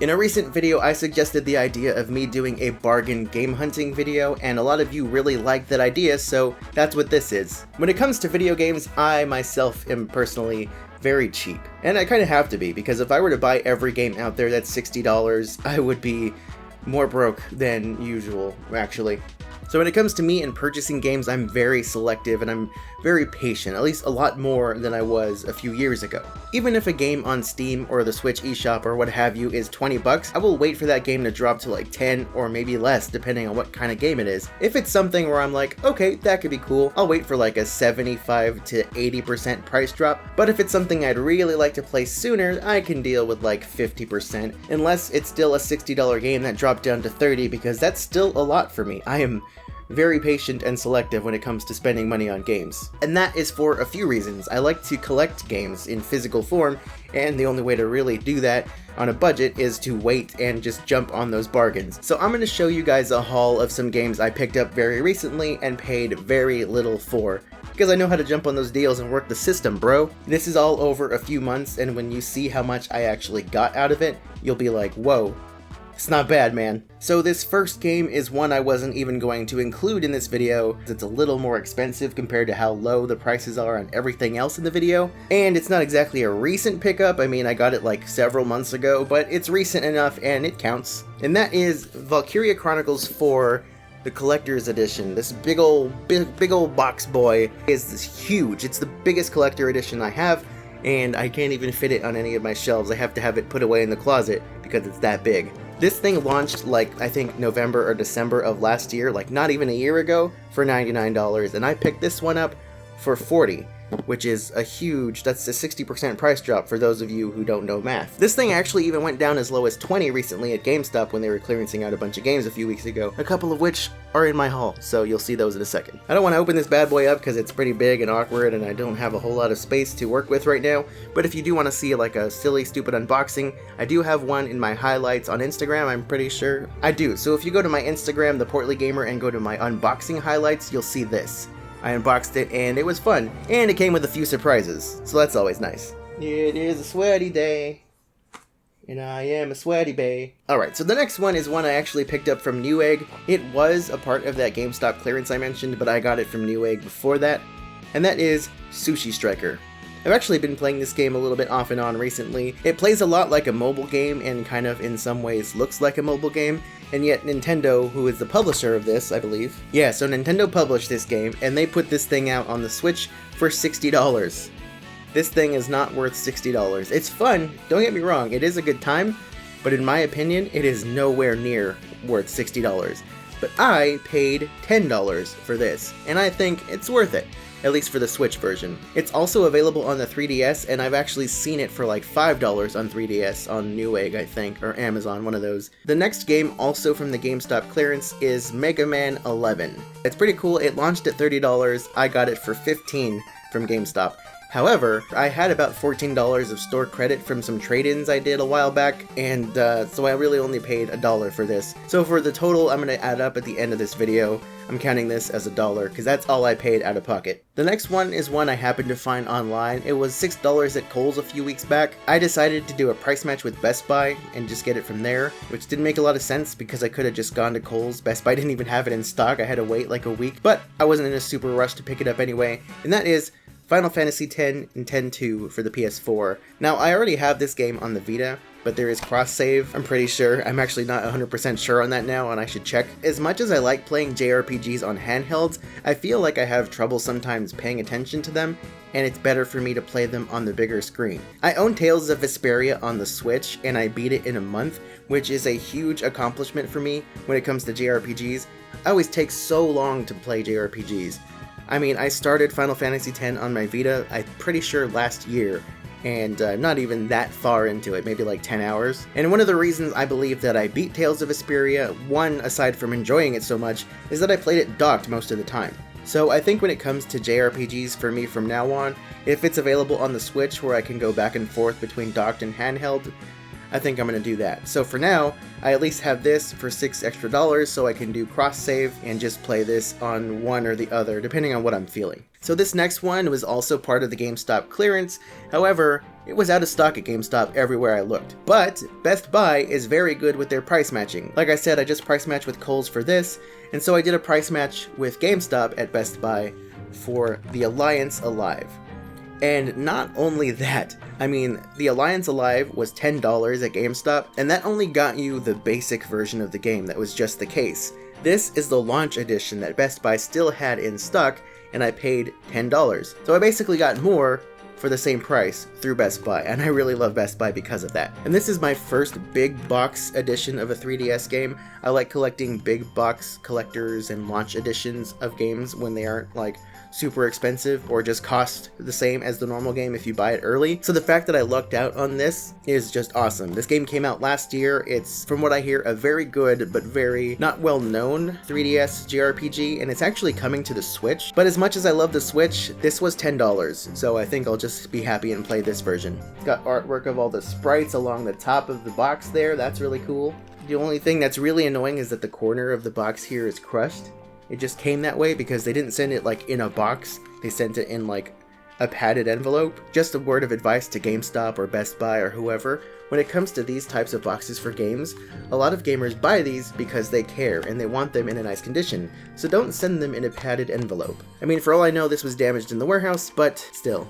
In a recent video, I suggested the idea of me doing a bargain game hunting video, and a lot of you really liked that idea, so that's what this is. When it comes to video games, I myself am personally very cheap. And I kind of have to be, because if I were to buy every game out there that's $60, I would be more broke than usual, actually. So when it comes to me and purchasing games, I'm very selective and I'm very patient, at least a lot more than I was a few years ago. Even if a game on Steam or the Switch eShop or what have you is 20 bucks, I will wait for that game to drop to like 10 or maybe less depending on what kind of game it is. If it's something where I'm like, okay, that could be cool, I'll wait for like a 75 to 80% price drop. But if it's something I'd really like to play sooner, I can deal with like 50%, unless it's still a $60 game that dropped down to 30, because that's still a lot for me. I am very patient and selective when it comes to spending money on games. And that is for a few reasons. I like to collect games in physical form, and the only way to really do that on a budget is to wait and just jump on those bargains. So I'm going to show you guys a haul of some games I picked up very recently and paid very little for, because I know how to jump on those deals and work the system, bro. This is all over a few months, and when you see how much I actually got out of it, you'll be like, whoa. It's not bad, man. So this first game is one I wasn't even going to include in this video. It's a little more expensive compared to how low the prices are on everything else in the video. And it's not exactly a recent pickup. I mean, I got it like several months ago, but it's recent enough and it counts. And that is Valkyria Chronicles 4, the collector's edition. This big old box boy is this huge. It's the biggest collector edition I have, and I can't even fit it on any of my shelves. I have to have it put away in the closet because it's that big. This thing launched like, I think, November or December of last year, like not even a year ago, for $99, and I picked this one up for $40, which is a huge, that's a 60% price drop for those of you who don't know math. This thing actually even went down as low as 20 recently at GameStop when they were clearancing out a bunch of games a few weeks ago, a couple of which are in my haul, so you'll see those in a second. I don't want to open this bad boy up because it's pretty big and awkward and I don't have a whole lot of space to work with right now, but if you do want to see like a silly, stupid unboxing, I do have one in my highlights on Instagram, I'm pretty sure. I do, so if you go to my Instagram, The Portly Gamer, and go to my unboxing highlights, you'll see this. I unboxed it and it was fun, and it came with a few surprises, so that's always nice. It is a sweaty day, and I am a sweaty bae. Alright, so the next one is one I actually picked up from Newegg. It was a part of that GameStop clearance I mentioned, but I got it from Newegg before that, and that is Sushi Striker. I've actually been playing this game a little bit off and on recently. It plays a lot like a mobile game and kind of in some ways looks like a mobile game, and yet Nintendo, who is the publisher of this, I believe. Yeah, so Nintendo published this game, and they put this thing out on the Switch for $60. This thing is not worth $60. It's fun, don't get me wrong, it is a good time, but in my opinion, it is nowhere near worth $60. But I paid $10 for this, and I think it's worth it. At least for the Switch version. It's also available on the 3DS, and I've actually seen it for like $5 on 3DS on Newegg, I think, or Amazon, one of those. The next game, also from the GameStop clearance, is Mega Man 11. It's pretty cool. It launched at $30. I got it for $15 from GameStop. However, I had about $14 of store credit from some trade-ins I did a while back, and so I really only paid $1 for this. So for the total I'm going to add up at the end of this video, I'm counting this as $1, because that's all I paid out of pocket. The next one is one I happened to find online. It was $6 at Kohl's a few weeks back. I decided to do a price match with Best Buy and just get it from there, which didn't make a lot of sense because I could have just gone to Kohl's. Best Buy didn't even have it in stock. I had to wait like a week, but I wasn't in a super rush to pick it up anyway, and that is Final Fantasy X and X-2 for the PS4. Now, I already have this game on the Vita, but there is cross-save, I'm pretty sure. I'm actually not 100% sure on that now, and I should check. As much as I like playing JRPGs on handhelds, I feel like I have trouble sometimes paying attention to them, and it's better for me to play them on the bigger screen. I own Tales of Vesperia on the Switch, and I beat it in a month, which is a huge accomplishment for me when it comes to JRPGs. I always take so long to play JRPGs. I mean, I started Final Fantasy X on my Vita, I'm pretty sure last year, and not even that far into it, maybe like 10 hours. And one of the reasons I believe that I beat Tales of Vesperia, one, aside from enjoying it so much, is that I played it docked most of the time. So I think when it comes to JRPGs for me from now on, if it's available on the Switch where I can go back and forth between docked and handheld, I think I'm going to do that. So for now, I at least have this for $6 extra so I can do cross-save and just play this on one or the other, depending on what I'm feeling. So this next one was also part of the GameStop clearance. However, it was out of stock at GameStop everywhere I looked. But Best Buy is very good with their price matching. Like I said, I just price matched with Kohl's for this, and so I did a price match with GameStop at Best Buy for the Alliance Alive. And not only that, I mean, the Alliance Alive was $10 at GameStop, and that only got you the basic version of the game that was just the case. This is the launch edition that Best Buy still had in stock, and I paid $10. So I basically got more for the same price through Best Buy, and I really love Best Buy because of that. And this is my first big box edition of a 3DS game. I like collecting big box collectors and launch editions of games when they aren't like super expensive or just cost the same as the normal game if you buy it early. So the fact that I lucked out on this is just awesome. This game came out last year. It's, from what I hear, a very good but very not well known 3DS JRPG, and it's actually coming to the Switch. But as much as I love the Switch, this was $10, so I think I'll just be happy and play this version. It's got artwork of all the sprites along the top of the box there. That's really cool. The only thing that's really annoying is that the corner of the box here is crushed. It just came that way because they didn't send it like in a box. They sent it in like a padded envelope. Just a word of advice to GameStop or Best Buy or whoever. When it comes to these types of boxes for games, a lot of gamers buy these because they care and they want them in a nice condition. So don't send them in a padded envelope. I mean, for all I know, this was damaged in the warehouse, but still,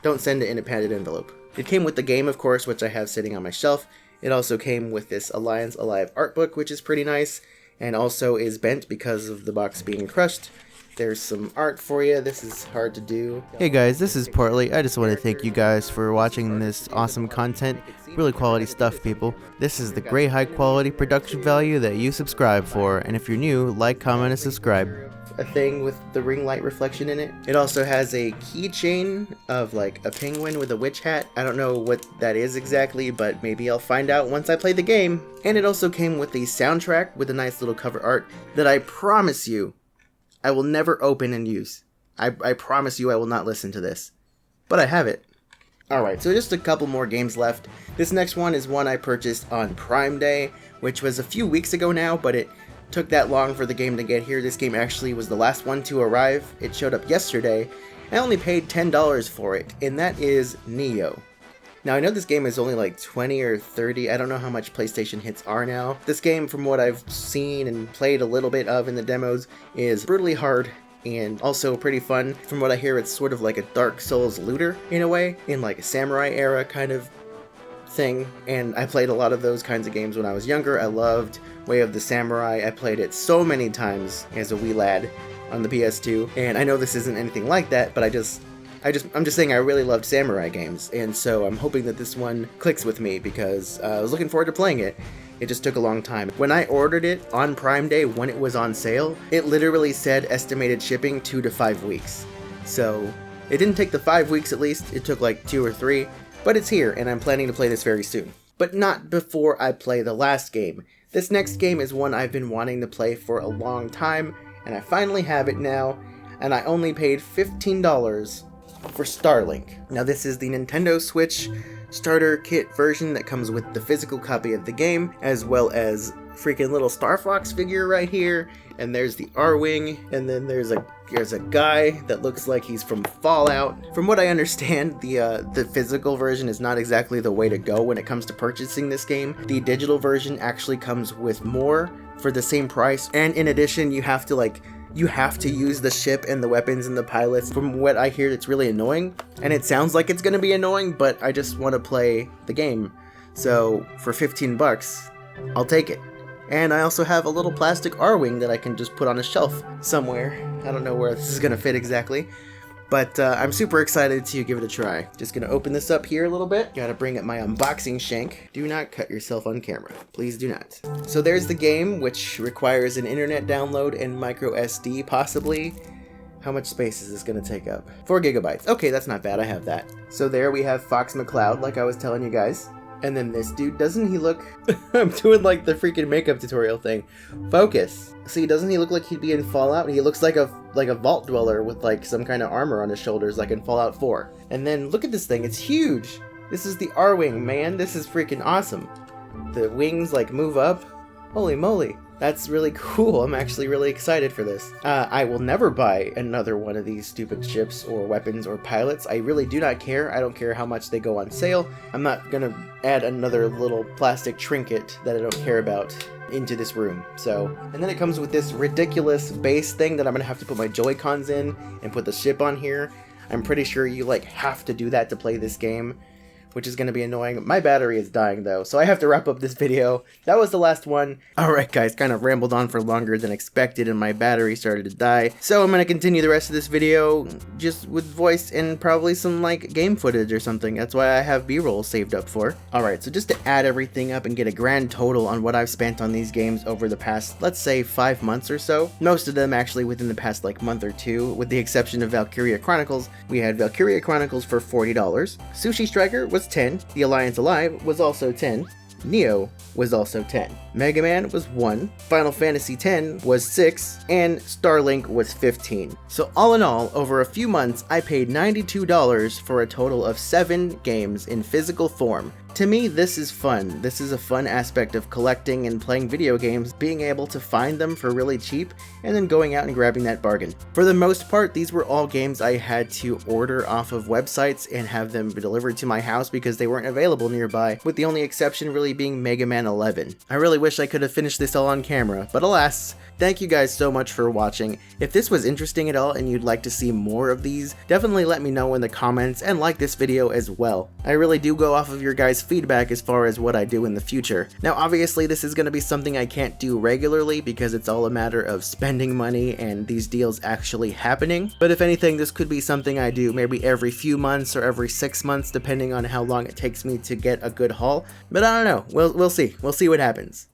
don't send it in a padded envelope. It came with the game, of course, which I have sitting on my shelf. It also came with this Alliance Alive art book, which is pretty nice, and also is bent because of the box being crushed. There's some art for you. This is hard to do. Hey guys, this is Portly. I just want to thank you guys for watching this awesome content. Really quality stuff, people. This is the great high quality production value that you subscribe for, and if you're new, like, comment, and subscribe. A thing with the ring light reflection in it. It also has a keychain of like a penguin with a witch hat. I don't know what that is exactly, but maybe I'll find out once I play the game. And it also came with the soundtrack with a nice little cover art that I promise you I will never open and use. I promise you I will not listen to this. But I have it. Alright, so just a couple more games left. This next one is one I purchased on Prime Day, which was a few weeks ago now, but it took that long for the game to get here. This game actually was the last one to arrive. It showed up yesterday. I only paid $10 for it, and that is Neo. Now, I know this game is only like 20 or 30. I don't know how much PlayStation hits are now. This game, from what I've seen and played a little bit of in the demos, is brutally hard and also pretty fun. From what I hear, it's sort of like a Dark Souls looter in a way, in like a samurai era kind of thing, and I played a lot of those kinds of games when I was younger. I loved Way of the Samurai. I played it so many times as a wee lad on the PS2, and I know this isn't anything like that, but I'm just saying I really loved samurai games, and so I'm hoping that this one clicks with me because I was looking forward to playing it. It just took a long time. When I ordered it on Prime Day when it was on sale, it literally said estimated shipping 2 to 5 weeks. So it didn't take the 5 weeks at least, it took like 2 or 3, but it's here and I'm planning to play this very soon. But not before I play the last game. This next game is one I've been wanting to play for a long time, and I finally have it now, and I only paid $15 for Starlin. Now this is the Nintendo Switch starter kit version that comes with the physical copy of the game, as well as freaking little Star Fox figure right here, and there's the R-Wing, and then there's a guy that looks like he's from Fallout. From what I understand, the physical version is not exactly the way to go when it comes to purchasing this game. The digital version actually comes with more for the same price, and in addition, you have to use the ship and the weapons and the pilots. From what I hear, it's really annoying, and it sounds like it's gonna be annoying, but I just want to play the game. So for 15 bucks, I'll take it. And I also have a little plastic R-Wing that I can just put on a shelf somewhere. I don't know where this is gonna fit exactly, but I'm super excited to give it a try. Just gonna open this up here a little bit. Gotta bring up my unboxing shank. Do not cut yourself on camera. Please do not. So there's the game, which requires an internet download and micro SD possibly. How much space is this gonna take up? 4 gigabytes. Okay, that's not bad, I have that. So there we have Fox McCloud, like I was telling you guys. And then this dude, doesn't he look... I'm doing like the freaking makeup tutorial thing. Focus. See, doesn't he look like he'd be in Fallout? He looks like a vault dweller with like some kind of armor on his shoulders like in Fallout 4. And then look at this thing, it's huge! This is the R-Wing, man. This is freaking awesome. The wings like move up. Holy moly. That's really cool. I'm actually really excited for this. I will never buy another one of these stupid ships or weapons or pilots. I really do not care. I don't care how much they go on sale. I'm not gonna add another little plastic trinket that I don't care about into this room. So, and then it comes with this ridiculous base thing that I'm gonna have to put my Joy-Cons in and put the ship on here. I'm pretty sure you like have to do that to play this game, which is going to be annoying. My battery is dying though, so I have to wrap up this video. That was the last one. Alright guys, kind of rambled on for longer than expected and my battery started to die. So I'm going to continue the rest of this video just with voice and probably some like game footage or something. That's why I have B-roll saved up for. Alright, so just to add everything up and get a grand total on what I've spent on these games over the past, let's say 5 months or so. Most of them actually within the past like month or two, with the exception of Valkyria Chronicles. We had Valkyria Chronicles for $40. Sushi Striker was 10, The Alliance Alive was also 10, Neo was also 10, Mega Man was 1, Final Fantasy X was 6, and Starlin was 15. So all in all, over a few months, I paid $92 for a total of 7 games in physical form. To me, this is fun. This is a fun aspect of collecting and playing video games, being able to find them for really cheap, and then going out and grabbing that bargain. For the most part, these were all games I had to order off of websites and have them delivered to my house because they weren't available nearby, with the only exception really being Mega Man 11. I really wish I could have finished this all on camera, but alas. Thank you guys so much for watching. If this was interesting at all and you'd like to see more of these, definitely let me know in the comments and like this video as well. I really do go off of your guys' feedback as far as what I do in the future. Now obviously this is going to be something I can't do regularly because it's all a matter of spending money and these deals actually happening. But if anything, this could be something I do maybe every few months or every 6 months depending on how long it takes me to get a good haul. But I don't know. We'll see. We'll see what happens.